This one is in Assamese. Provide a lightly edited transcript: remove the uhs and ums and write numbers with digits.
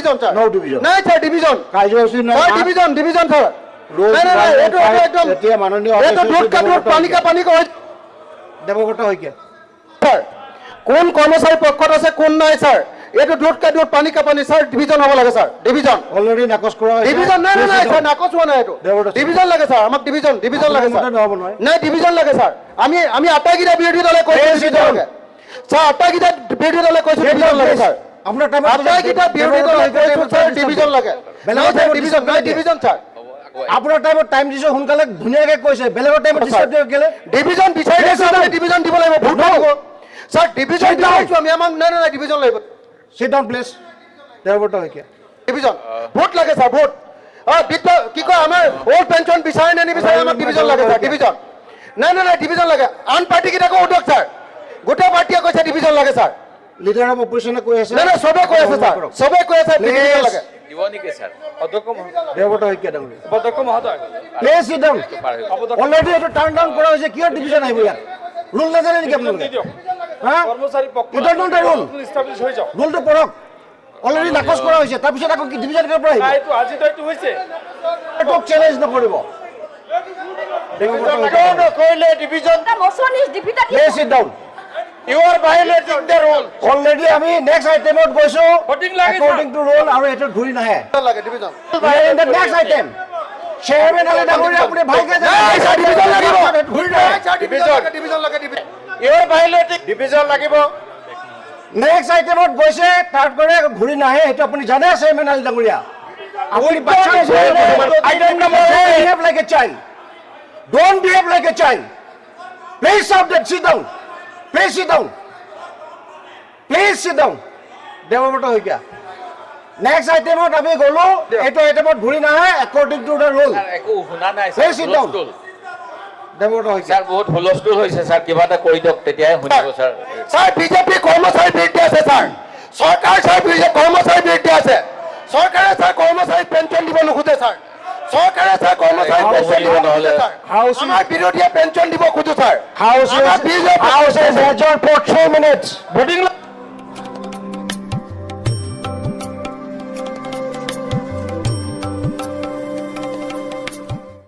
ডিভিজন স্যাৰ নো ডিভিজন নাই স্যাৰ ডিভিজন কাৰ্যসূচী নাই স্যার ডিভিজন স্যার নাই এইটো একদম এতিয়া মাননীয় এইটো দুধ কা দুধ পানী কা পানী কা দেৱব্ৰত শইকীয়া স্যার কোন কর্মচারী পক্ষত আছে কোন নাই স্যার এইটো দুধ কা দুধ পানী কা পানী স্যার ডিভিজন হ'ব লাগে স্যার ডিভিজন অলৰেডি নাকচ কৰা হৈছে ডিভিজন নাই স্যাৰ নাকচ হোৱা নাই এইটো ডিভিজন লাগে স্যাৰ আমাক ডিভিজন লাগে স্যাৰ নহ'ব নহয় নাই ডিভিজন লাগে স্যাৰ আমি আটাইকেইটা বিৰোধী দলে কৈছো ডিভিজন লাগে স্যাৰ আটাইকেইটা বিৰোধী দলে কৈছো ডিভিজন লাগে স্যাৰ আপোনাৰ টাইমত আটাইকেইটা বিৰোধী দলে কৈছো স্যাৰ ডিভিজন লাগে ডিভিজন নাই ডিভিজন স্যাৰ আপোনাৰ টাইমত টাইম দিছো সোনকালে ধুনীয়াকৈ কৈছে বেলেগৰ টাইমত ডিস্টাৰ্ব দিও কেলে ডিভিজন বিচাৰি ডিভিজন দিব লাগিব ভোট হ'ব স্যার ডিভিজন দিছো আমি আমাক নাই ডিভিজন লাগিব sit down please Debabrata Saikia division vote লাগে স্যাৰ ভোট কি কয় আমাৰ ওল্ড পেনশন বিচাৰে নে নিবিচাৰে আমাক ডিভিজন লাগে স্যাৰ ডিভিজন নাই ডিভিজন লাগে আন পাৰ্টি কেইটাকো উঠক স্যাৰ গোটেই পাৰ্টিয়ে কৈছে ডিভিজন লাগে স্যাৰ লিডাৰ অফ অপজিশ্যনে কৈ আছে নাই সবে কৈ আছে স্যাৰ সবে কৈ আছে ডিভিজন লাগে দিব নেকি স্যাৰ অধ্যক্ষ দেৱব্ৰত শইকীয়া ডাঙৰীয়া অধ্যক্ষ মহোদয় প্লিজ সিট ডাউন অলৰেডি এইটো টাৰ্ণ ডাউন কৰা হৈছে কিয় ডিভিজন আহিব ইয়াত ৰুল নাজানে নেকি আপোনালোকে হা কৰ্মচাৰী পক্ষ you don't know rule establish হৈ যাওক ৰুলটো পঢ়ক অলৰেডি নাকচ কৰা হৈছে তাৰপিছত আকৌ কি ডিভিজন কৰ পৰা আহিব এইটো আজি তো এইটো হৈছে এইটোক চেলেঞ্জ নকৰিব নকৰিলে division motion is defeated. Please sit down you are violating the rule already আমি নেক্সট আইটেমত গৈছো ভোটিং লাগে অকৰ্ডিং টু ৰুল আৰু এইটো ঘূৰি নাহে লাগে division in the next item chairman Ali ডাঙৰীয়া আপুনি ভালকে ডিভিজন লাগিব ঘূৰি নাহে ডিভিজন লাগে ইউ আৰ ভায়োলেটিং ডিভিজন লাগিব নেক্সট আইটেমত গৈছে তাত কৰে ঘূৰি নাহে সেইটো আপুনি জানে চেয়াৰমেন আলি ডাঙৰীয়া আপুনি বাচ্চা item number behave like a child don't behave like a child please stop that sit down please sit down Debabrata Saikia next আইটেমত আমি গলো এইটো আইটেমত ঘূৰি নাহে একৰ্ডিং টু দ্য ৰুল একো শুনা নাই Please sit down. হুলস্থুল দেৱব্ৰত শইকীয়া স্যাৰ বহুত হুলস্থুল হৈছে স্যাৰ কিবা এটা কৰি দিয়ক তেতিয়াহে শুনিব স্যার স্যার বিজেপি কর্মচারী বিরুদ্ধে আছে স্যার সরকার স্যার কর্মচারী বিরুদ্ধে আছে সরকারে স্যার কর্মচারী পেনশন দিব নোখোজে স্যার সরকারে স্যার কর্মচারী পেনশন দিব নোখোজে স্যার আমার বিরোধীয়ে পেনশন দিব খোজো sir House is adjourned for 3 minutes. Voting